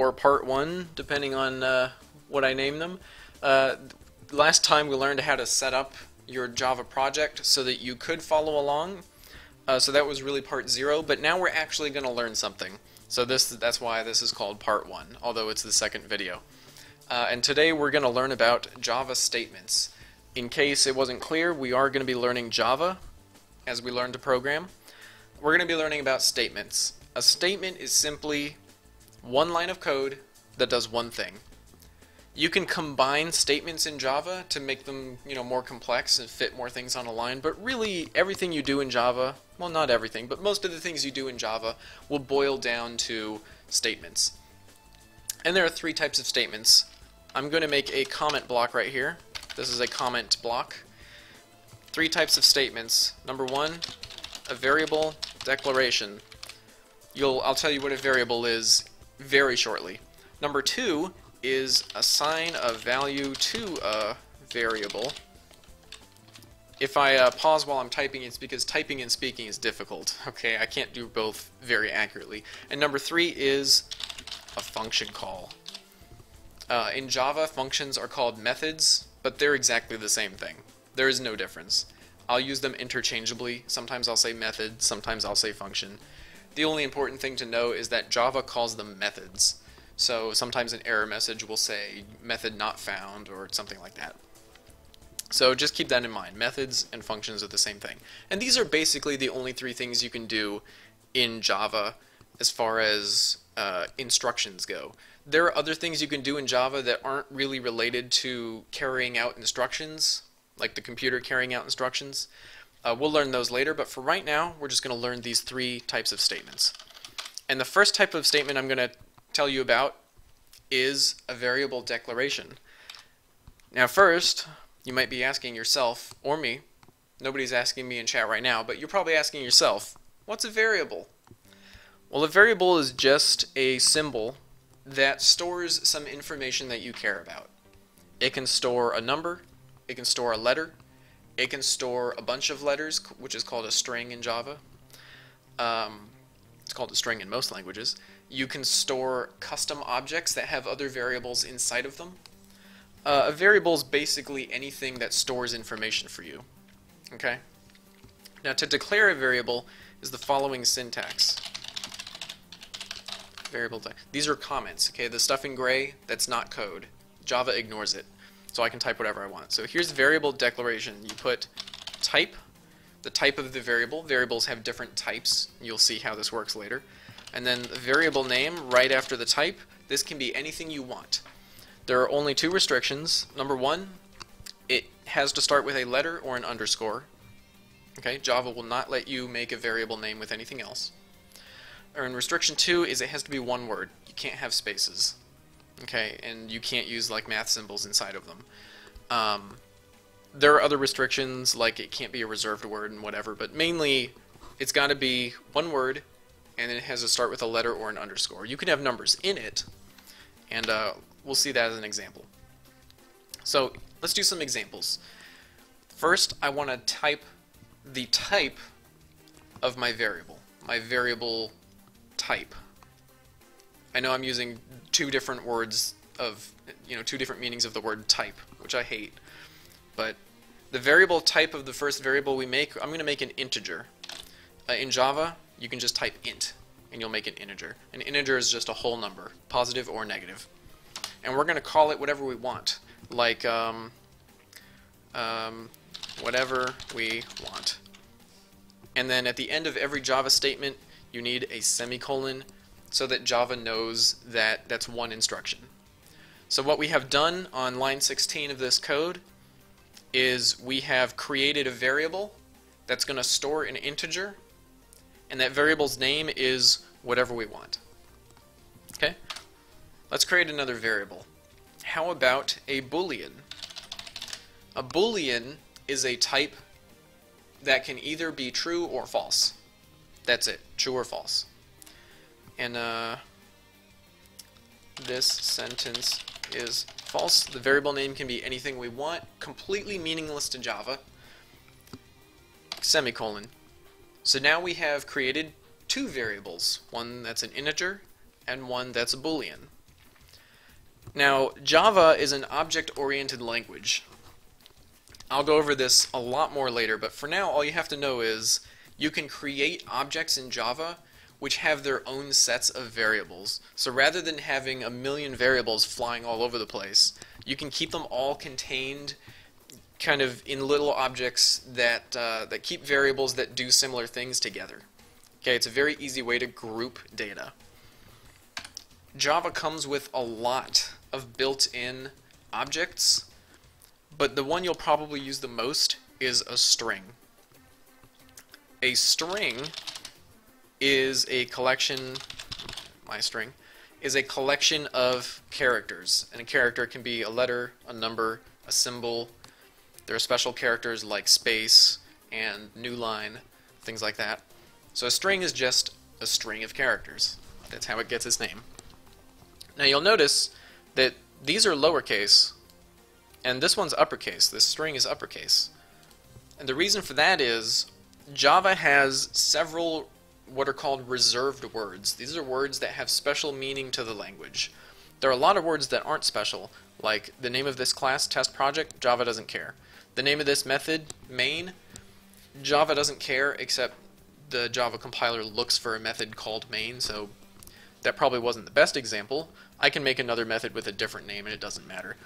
or part 1, depending on what I name them. Last time we learned how to set up your Java project so that you could follow along. So that was really part 0, but now we're actually going to learn something. So that's why this is called part 1, although it's the second video. And today we're going to learn about Java statements. In case it wasn't clear, we are going to be learning Java as we learn to program. We're going to be learning about statements. A statement is simply one line of code that does one thing. You can combine statements in Java to make them, more complex and fit more things on a line, but really everything you do in Java, well, not everything, but most of the things you do in Java will boil down to statements. And there are 3 types of statements. I'm going to make a comment block right here. This is a comment block. 3 types of statements. Number 1, a variable declaration. I'll tell you what a variable is very shortly. Number 2 is assign a value to a variable. If I pause while I'm typing, it's because typing and speaking is difficult. Okay, I can't do both very accurately. And number 3 is a function call. In Java, functions are called methods, but they're exactly the same thing. There is no difference. I'll use them interchangeably. Sometimes I'll say method, sometimes I'll say function. The only important thing to know is that Java calls them methods. So sometimes an error message will say method not found or something like that. So just keep that in mind. Methods and functions are the same thing. And these are basically the only 3 things you can do in Java as far as instructions go. There are other things you can do in Java that aren't really related to carrying out instructions, like the computer carrying out instructions. We'll learn those later, but for right now, we're just going to learn these 3 types of statements. And the first type of statement I'm going to tell you about is a variable declaration. Now first, you might be asking yourself, or me, nobody's asking me in chat right now, but you're probably asking yourself, what's a variable? Well, a variable is just a symbol that stores some information that you care about. It can store a number, it can store a letter, it can store a bunch of letters, which is called a string in Java. It's called a string in most languages. You can store custom objects that have other variables inside of them. A variable is basically anything that stores information for you. Okay? Now to declare a variable is the following syntax. Variable. These are comments. Okay, the stuff in gray, that's not code. Java ignores it. So I can type whatever I want. So here's variable declaration. You put type, the type of the variable. Variables have different types. You'll see how this works later. And then the variable name right after the type. This can be anything you want. There are only 2 restrictions. Number 1, it has to start with a letter or an underscore. Okay, Java will not let you make a variable name with anything else. And restriction 2 is it has to be one word. You can't have spaces. Okay, and you can't use like math symbols inside of them. There are other restrictions, like it can't be a reserved word and whatever, but mainly it's got to be one word, and then it has to start with a letter or an underscore. You can have numbers in it, and we'll see that as an example. So let's do some examples. First, I want to type the type of my variable type. I know I'm using 2 different words of, 2 different meanings of the word type, which I hate. But the variable type of the first variable we make, I'm going to make an integer. In Java, you can just type int, and you'll make an integer. An integer is just a whole number, positive or negative. And we're going to call it whatever we want, like whatever we want. And then at the end of every Java statement, you need a semicolon so that Java knows that that's one instruction. So what we have done on line 16 of this code is we have created a variable that's going to store an integer, and that variable's name is whatever we want. Okay? Let's create another variable. How about a Boolean? A Boolean is a type that can either be true or false. That's it, true or false. And this sentence is false. The variable name can be anything we want, completely meaningless to Java. Semicolon. So now we have created 2 variables, one that's an integer and one that's a Boolean. Now, Java is an object-oriented language. I'll go over this a lot more later, but for now all you have to know is you can create objects in Java which have their own sets of variables. So rather than having a million variables flying all over the place, you can keep them all contained kind of in little objects that keep variables that do similar things together. Okay, it's a very easy way to group data. Java comes with a lot of built-in objects, but the one you'll probably use the most is a string. A string is a collection, is a collection of characters. And a character can be a letter, a number, a symbol. There are special characters like space and new line, things like that. So a string is just a string of characters. That's how it gets its name. Now you'll notice that these are lowercase, and this one's uppercase. This string is uppercase. And the reason for that is Java has several what are called reserved words. These are words that have special meaning to the language. There are a lot of words that aren't special, like the name of this class, test project, Java doesn't care. The name of this method, main, Java doesn't care, except the Java compiler looks for a method called main, so that probably wasn't the best example. I can make another method with a different name and it doesn't matter.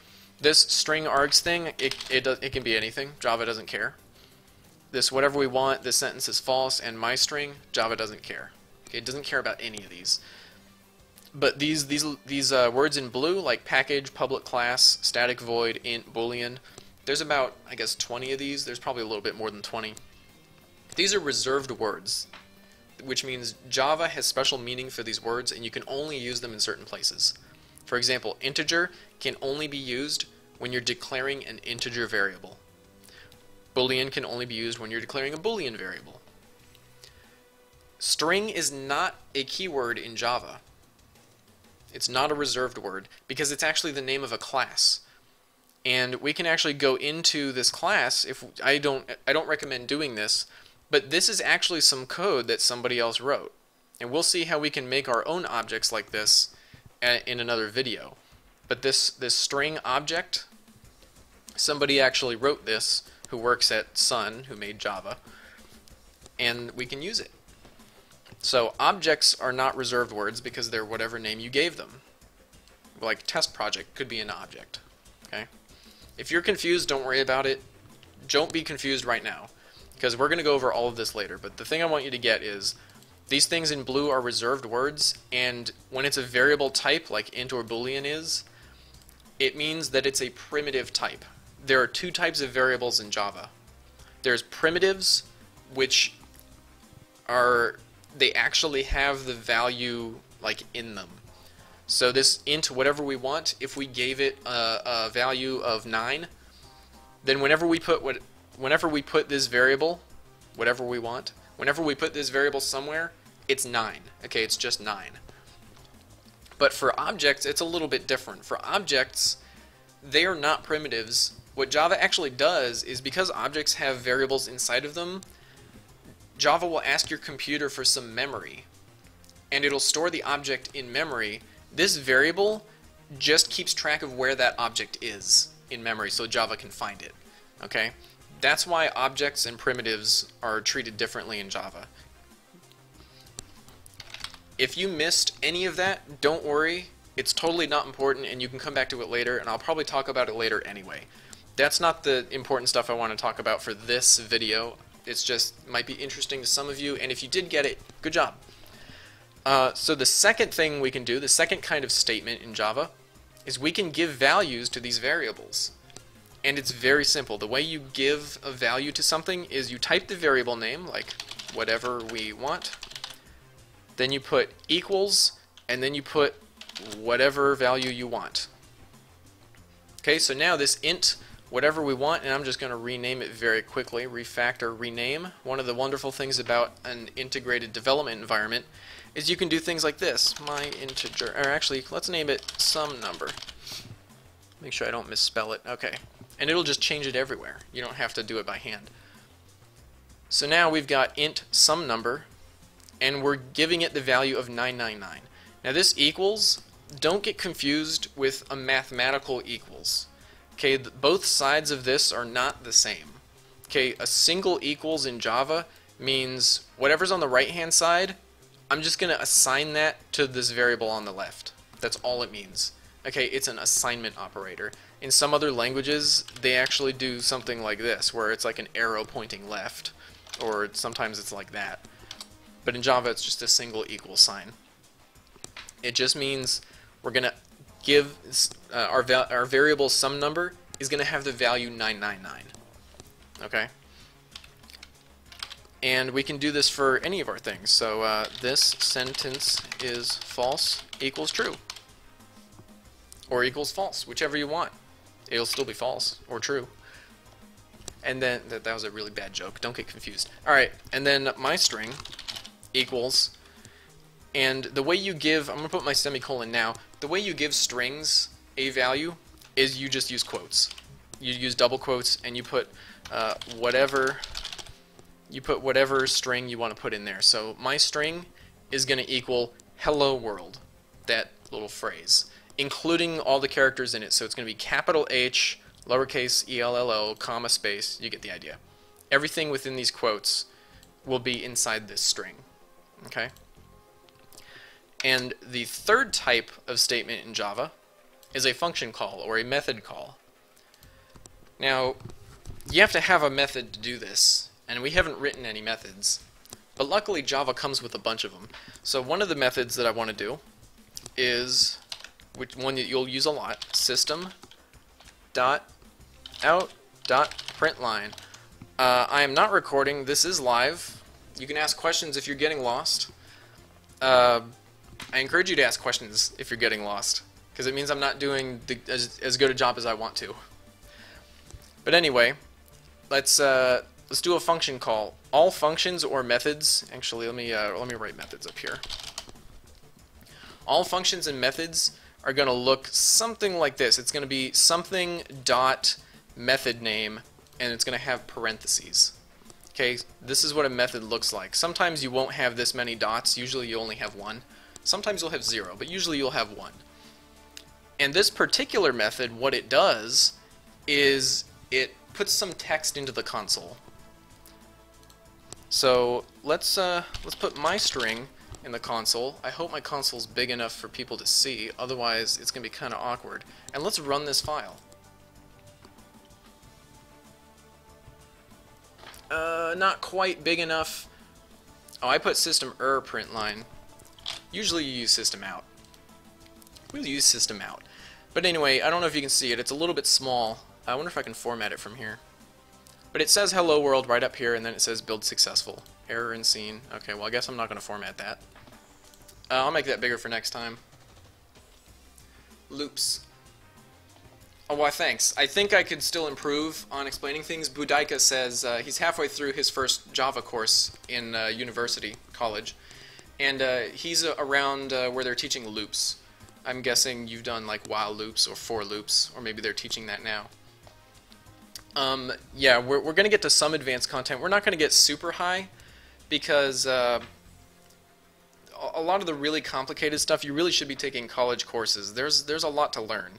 This string args thing, it can be anything. Java doesn't care. This whatever we want, this sentence is false, and my string, Java doesn't care. Okay, it doesn't care about any of these. But these words in blue, like package, public class, static void, int, boolean, there's about, I guess, 20 of these. There's probably a little bit more than 20. These are reserved words, which means Java has special meaning for these words, and you can only use them in certain places. For example, integer can only be used when you're declaring an integer variable. Boolean can only be used when you're declaring a Boolean variable. String is not a keyword in Java. It's not a reserved word because it's actually the name of a class. And we can actually go into this class. If I don't recommend doing this, but this is actually some code that somebody else wrote. And we'll see how we can make our own objects like this in another video. But this string object, somebody actually wrote this who works at Sun, who made Java, and we can use it. So objects are not reserved words because they're whatever name you gave them. Like test project could be an object. Okay? If you're confused, don't worry about it. Don't be confused right now, because we're going to go over all of this later. But the thing I want you to get is these things in blue are reserved words, and when it's a variable type like int or boolean is, it means that it's a primitive type. There are two types of variables in Java. There's primitives, which are, they actually have the value like in them. So this int whatever we want, if we gave it a value of 9, then whenever we put this variable, whatever we want, whenever we put this variable somewhere, it's 9. Okay, it's just 9. But for objects, it's a little bit different. For objects, they are not primitives. What Java actually does is, because objects have variables inside of them, Java will ask your computer for some memory, and it'll store the object in memory. This variable just keeps track of where that object is in memory so Java can find it. Okay? That's why objects and primitives are treated differently in Java. If you missed any of that, don't worry. It's totally not important, and you can come back to it later, and I'll probably talk about it later anyway. That's not the important stuff I want to talk about for this video. It's just might be interesting to some of you, and if you did get it, good job. So the second thing we can do, the second kind of statement in Java, is we can give values to these variables. And it's very simple. The way you give a value to something is you type the variable name, like whatever we want, then you put equals, and then you put whatever value you want. Okay, so now this int whatever we want, and I'm just going to rename it very quickly, refactor, rename. One of the wonderful things about an integrated development environment is you can do things like this, my integer, or actually, let's name it some number. Make sure I don't misspell it. Okay, and it'll just change it everywhere. You don't have to do it by hand. So now we've got int some number, and we're giving it the value of 999. Now this equals, don't get confused with a mathematical equals. Okay, both sides of this are not the same. Okay, a single equals in Java means whatever's on the right hand side, I'm just going to assign that to this variable on the left. That's all it means. Okay, it's an assignment operator. In some other languages, they actually do something like this, where it's like an arrow pointing left, or sometimes it's like that. But in Java, it's just a single equal sign. It just means we're going to give our variable sum number is going to have the value 999. Okay? And we can do this for any of our things. So this sentence is false equals true. Or equals false, whichever you want. It'll still be false or true. And then, that was a really bad joke. Don't get confused. Alright, and then my string equals, and the way you give, I'm going to put my semicolon now, the way you give strings a value is you just use quotes. You use double quotes and you put whatever string you want to put in there. So my string is going to equal hello world, that little phrase, including all the characters in it. So it's going to be capital H, lowercase ELLO, comma, space. You get the idea. Everything within these quotes will be inside this string. Okay? And the third type of statement in Java is a function call or a method call. Now, you have to have a method to do this, and we haven't written any methods. But luckily, Java comes with a bunch of them. So one of the methods that I want to do is, which one that you'll use a lot, system.out.println. I am not recording. This is live. You can ask questions if you're getting lost. I encourage you to ask questions if you're getting lost, because it means I'm not doing as good a job as I want to. But anyway, let's do a function call. All functions or methods. Actually, let me write methods up here. All functions and methods are going to look something like this. It's going to be something dot method name, and it's going to have parentheses. Okay, this is what a method looks like. Sometimes you won't have this many dots. Usually you only have one. Sometimes you'll have 0, but usually you'll have 1. And this particular method, what it does is it puts some text into the console. So let's put my string in the console. I hope my console's big enough for people to see, otherwise it's going to be kind of awkward. And let's run this file. Not quite big enough. Oh, I put system.println. Usually you use system out. We'll use system out. But anyway, I don't know if you can see it. It's a little bit small. I wonder if I can format it from here. But it says hello world right up here, and then it says build successful. Error in scene. Okay, well I guess I'm not going to format that. I'll make that bigger for next time. Loops. Oh, why thanks. I think I could still improve on explaining things. Budaika says he's halfway through his first Java course in university, college. And he's around where they're teaching loops. I'm guessing you've done like while loops or for loops, or maybe they're teaching that now. Yeah, we're going to get to some advanced content. We're not going to get super high because a lot of the really complicated stuff you really should be taking college courses. There's a lot to learn.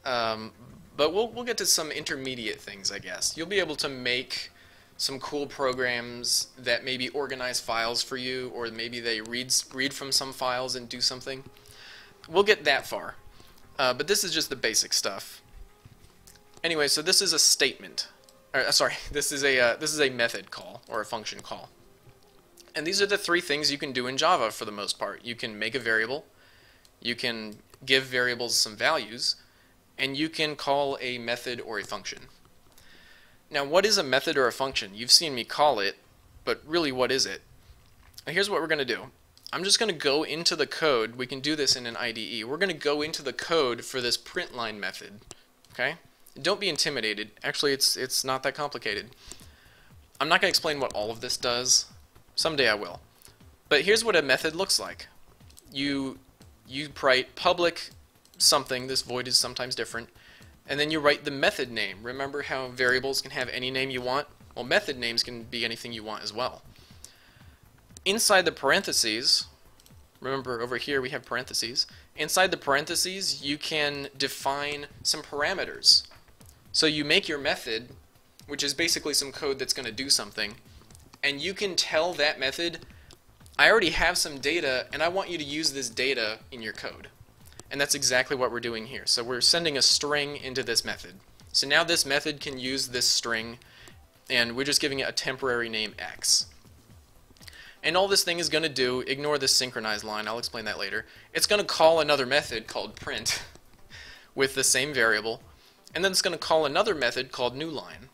But we'll get to some intermediate things, I guess. You'll be able to make some cool programs that maybe organize files for you, or maybe they read from some files and do something. We'll get that far. But this is just the basic stuff. Anyway, so this is a statement. Sorry, this is a method call or a function call. And these are the three things you can do in Java for the most part. You can make a variable, you can give variables some values, and you can call a method or a function. Now, what is a method or a function? You've seen me call it, but really what is it? Now, here's what we're going to do. I'm just going to go into the code. We can do this in an IDE. We're going to go into the code for this println method. Okay? Don't be intimidated. Actually, it's not that complicated. I'm not going to explain what all of this does. Someday I will. But here's what a method looks like. You write public something. This void is sometimes different. And then you write the method name. Remember how variables can have any name you want? Well, method names can be anything you want as well. Inside the parentheses, remember over here we have parentheses. Inside the parentheses, you can define some parameters. So you make your method, which is basically some code that's going to do something, and you can tell that method, I already have some data, and I want you to use this data in your code. And that's exactly what we're doing here. So we're sending a string into this method. So now this method can use this string, and we're just giving it a temporary name x. And all this thing is going to do, ignore this synchronized line, I'll explain that later, it's going to call another method called print with the same variable, and then it's going to call another method called newLine.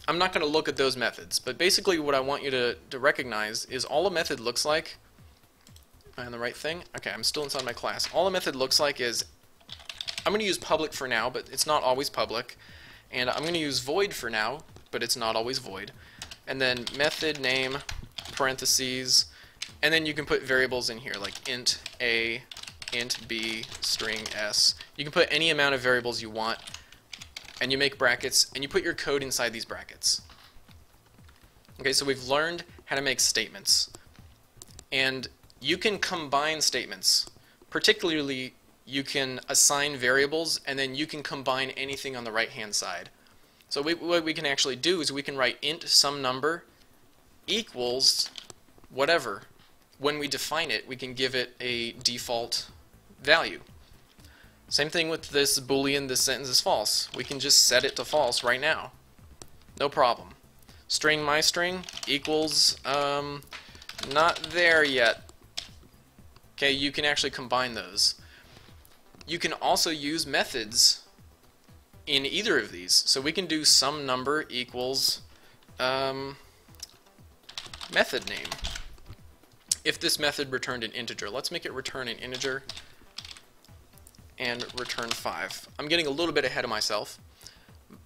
I'm not going to look at those methods, but basically what I want you to recognize is all a method looks like, am I on the right thing? Okay, I'm still inside my class. All a method looks like is, I'm going to use public for now, but it's not always public, and I'm going to use void for now, but it's not always void, and then method name, parentheses, and then you can put variables in here like int a, int b, string s. You can put any amount of variables you want, and you make brackets, and you put your code inside these brackets. Okay, so we've learned how to make statements. And you can combine statements. Particularly, you can assign variables, and then you can combine anything on the right-hand side. So what we can actually do is we can write int some number equals whatever. When we define it, we can give it a default value. Same thing with this boolean, this sentence is false. We can just set it to false right now. No problem. String myString equals not there yet. Okay, you can actually combine those. You can also use methods in either of these. So we can do some number equals method name. If this method returned an integer, let's make it return an integer and return 5. I'm getting a little bit ahead of myself,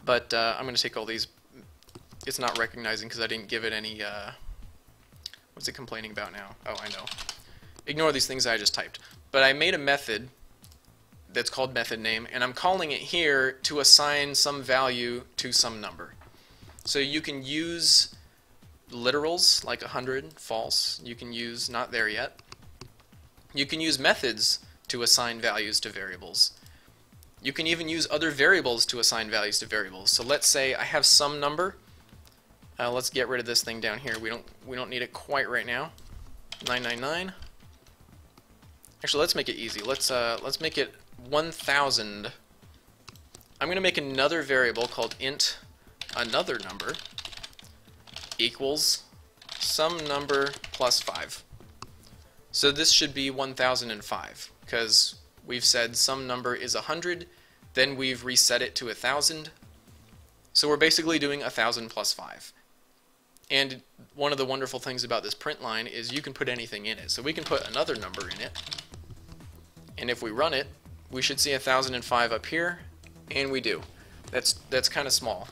but I'm going to take all these. It's not recognizing because I didn't give it any, what's it complaining about now? Oh, I know. Ignore these things I just typed. But I made a method that's called method name, and I'm calling it here to assign some value to some number. So you can use literals like 100, false. You can use not there yet. You can use methods to assign values to variables. You can even use other variables to assign values to variables. So let's say I have some number. Let's get rid of this thing down here. We don't need it quite right now. 999. Actually, let's make it easy. Let's make it 1000. I'm going to make another variable called int another number equals some number plus 5. So this should be 1005 because we've said some number is 100, then we've reset it to 1000. So we're basically doing 1000 plus 5. And one of the wonderful things about this print line is you can put anything in it. So we can put another number in it, and if we run it, we should see 1005 up here, and we do. That's kind of small.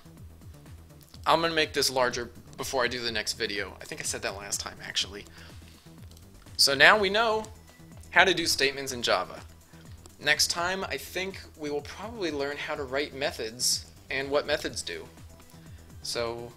I'm going to make this larger before I do the next video. I think I said that last time, actually. So now we know how to do statements in Java. Next time, I think we will probably learn how to write methods and what methods do. So